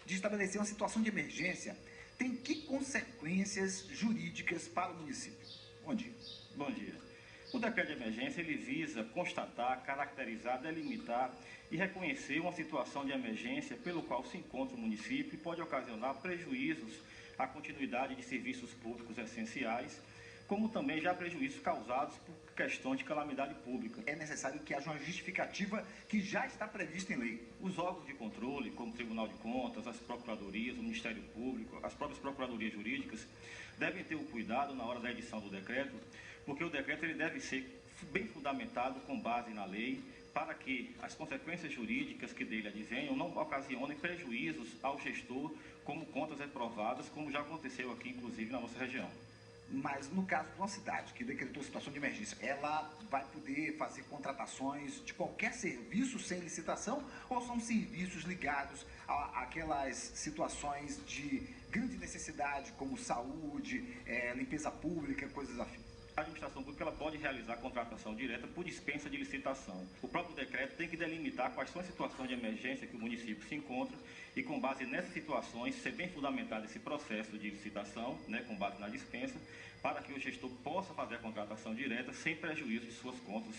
de estabelecer uma situação de emergência tem que consequências jurídicas para o município? Bom dia. Bom dia. O decreto de emergência ele visa constatar, caracterizar, delimitar e reconhecer uma situação de emergência pelo qual se encontra o município e pode ocasionar prejuízos à continuidade de serviços públicos essenciais, como também já prejuízos causados por questões de calamidade pública. É necessário que haja uma justificativa que já está prevista em lei. Os órgãos de controle, como o Tribunal de Contas, as procuradorias, o Ministério Público, as próprias procuradorias jurídicas, devem ter o cuidado na hora da edição do decreto, porque o decreto ele deve ser bem fundamentado com base na lei, para que as consequências jurídicas que dele advenham não ocasionem prejuízos ao gestor, como contas reprovadas, como já aconteceu aqui, inclusive, na nossa região. Mas no caso de uma cidade que decretou situação de emergência, ela vai poder fazer contratações de qualquer serviço sem licitação ou são serviços ligados àquelas situações de grande necessidade, como saúde, limpeza pública, coisas afins? A administração pública ela pode realizar contratação direta por dispensa de licitação. O próprio decreto tem que delimitar quais são as situações de emergência que o município se encontra e, com base nessas situações, ser bem fundamentado esse processo de licitação, com base na dispensa, para que o gestor possa fazer a contratação direta sem prejuízo de suas contas.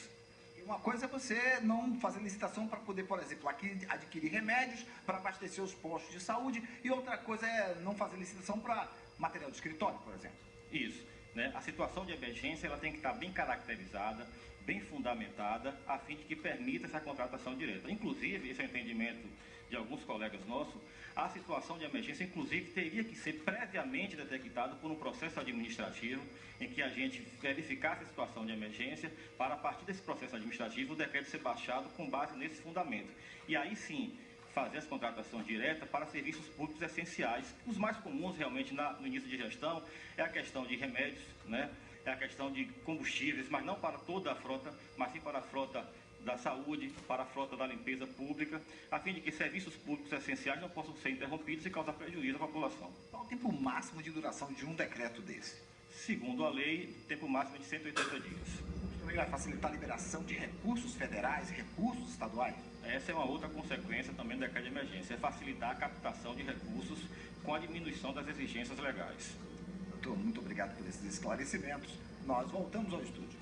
Uma coisa é você não fazer licitação para poder, por exemplo, aqui adquirir remédios para abastecer os postos de saúde, e outra coisa é não fazer licitação para material de escritório, por exemplo. Isso. A situação de emergência ela tem que estar bem caracterizada, bem fundamentada, a fim de que permita essa contratação direta. Inclusive, esse é o entendimento de alguns colegas nossos, a situação de emergência, inclusive, teria que ser previamente detectada por um processo administrativo, em que a gente verificasse a situação de emergência, para, a partir desse processo administrativo, o decreto ser baixado com base nesse fundamento. E aí sim, fazer as contratações diretas para serviços públicos essenciais. Os mais comuns realmente no início de gestão é a questão de remédios, é a questão de combustíveis, mas não para toda a frota, mas sim para a frota da saúde, para a frota da limpeza pública, a fim de que serviços públicos essenciais não possam ser interrompidos e causar prejuízo à população. Qual o tempo máximo de duração de um decreto desse? Segundo a lei, tempo máximo de 180 dias. Também vai facilitar a liberação de recursos federais, recursos estaduais? Essa é uma outra consequência também do decreto de emergência, é facilitar a captação de recursos com a diminuição das exigências legais. Doutor, muito obrigado por esses esclarecimentos. Nós voltamos ao estúdio.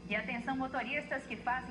E atenção, motoristas que fazem